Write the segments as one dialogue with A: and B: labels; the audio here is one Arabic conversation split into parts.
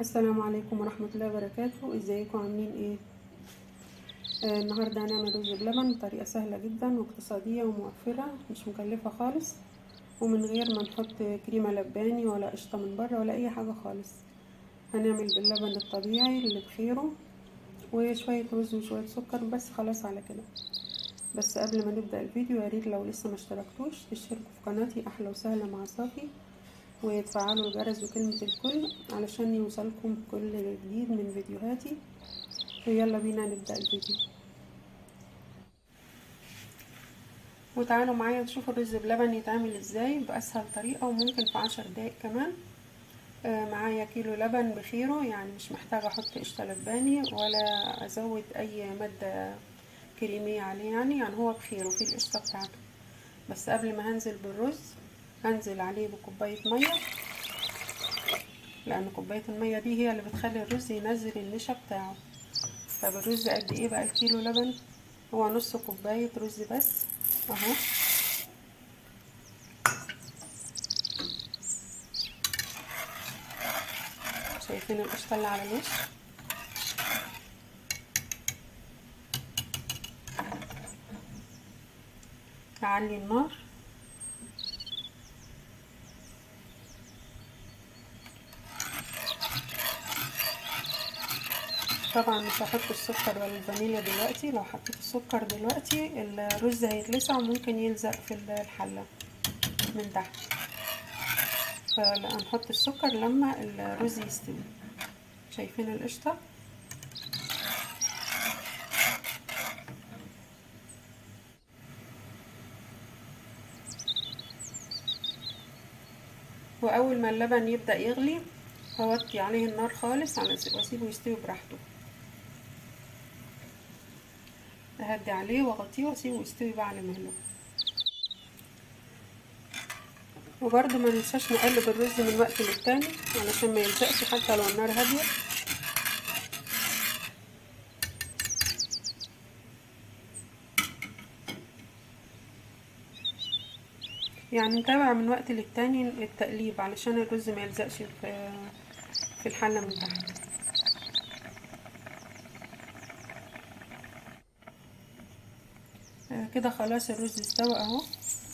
A: السلام عليكم ورحمة الله وبركاته. ازيكم عاملين ايه؟ النهاردة هنعمل رز بلبن بطريقة سهلة جدا واقتصادية وموفرة، مش مكلفة خالص، ومن غير ما نحط كريمة لباني ولا قشطة من بره ولا اي حاجة خالص. هنعمل باللبن الطبيعي اللي بخيره وشوية رز وشوية سكر بس، خلاص على كده. بس قبل ما نبدأ الفيديو ياريت لو لسه ما اشتركتوش تشتركوا في قناتي احلى وسهلة مع صافي، وتفعلوا الجرس وكلمة الكل علشان يوصلكم كل جديد من فيديوهاتي. ويلا بينا نبدأ الفيديو، وتعالوا معايا نشوف الرز بلبن يتعمل ازاي بأسهل طريقة وممكن في 10 دقايق كمان. معايا كيلو لبن بخيره، يعني مش محتاجة احط قشطة لباني ولا ازود اي مادة كريمية عليه، يعني هو بخيره في القشطة بتاعته. بس قبل ما هنزل بالرز هنزل عليه بكوباية مية، لان كوباية المية دي هي اللي بتخلي الرز ينزل النشا بتاعه. طب الرز قد ايه بقى الكيلو لبن؟ هو نص كوباية رز بس اهو. شايفين القشطة اللي على الوش؟ هعلي النار طبعا، مش هحط السكر ولا الفانيليا دلوقتي. لو حطيت السكر دلوقتي الرز هيتلسع وممكن يلزق في الحلة من تحت، فهنحط السكر لما الرز يستوي. شايفين القشطة؟ واول ما اللبن يبدأ يغلي هوطي عليه النار خالص واسيبه يستوي براحته. اهدي عليه واغطيه واسيبه يستوي بقى على مهله. وبرده ما ننساش نقلب الرز من وقت للتاني علشان ما يلزقش حتى لو النار هاديه. يعني نتابع من وقت للتاني التقليب علشان الرز ما يلزقش في الحله من تحت. كده خلاص الرز استوى اهو.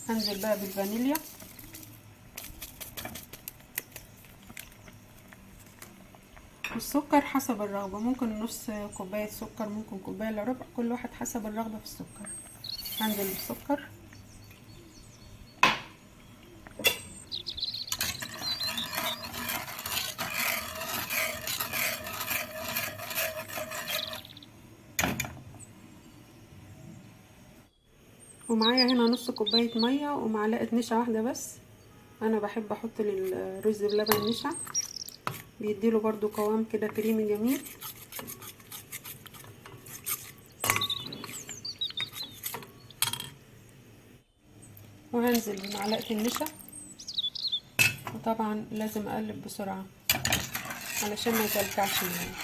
A: هنزل بقى بالفانيليا، والسكر حسب الرغبه، ممكن نص كوبايه سكر، ممكن كوبايه الا ربع، كل واحد حسب الرغبه في السكر. هنزل بالسكر ومعايا هنا نص كوبايه ميه ومعلقه نشا واحده بس. انا بحب احط للرز بلبن نشا، بيديله برضو قوام كده كريمي جميل. وهنزل بمعلقه النشا، وطبعا لازم اقلب بسرعه علشان ما يكلكعش معايا.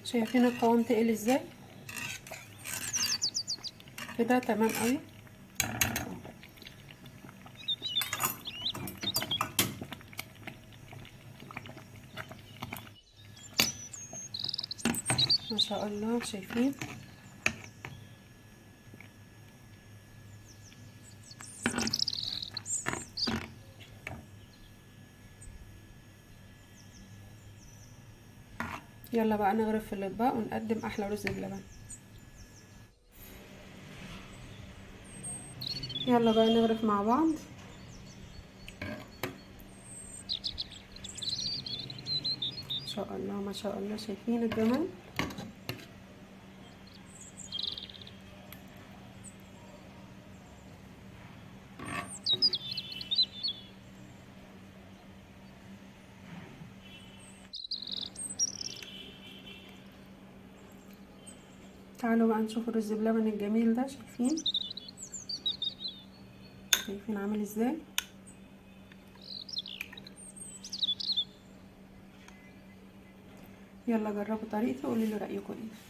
A: شايفين القوام تقل ازاي؟ كده تمام قوي. ما شاء الله، شايفين؟ يلا بقى نغرف في الاطباق ونقدم احلى رز بلبن. يلا بقى نغرف مع بعض. ما شاء الله ما شاء الله، شايفين الجمال؟ تعالوا بقى نشوف الرز بلبن الجميل ده. شايفين عامل ازاي؟ يلا جربوا طريقتي وقولوا لي رايكم ايه.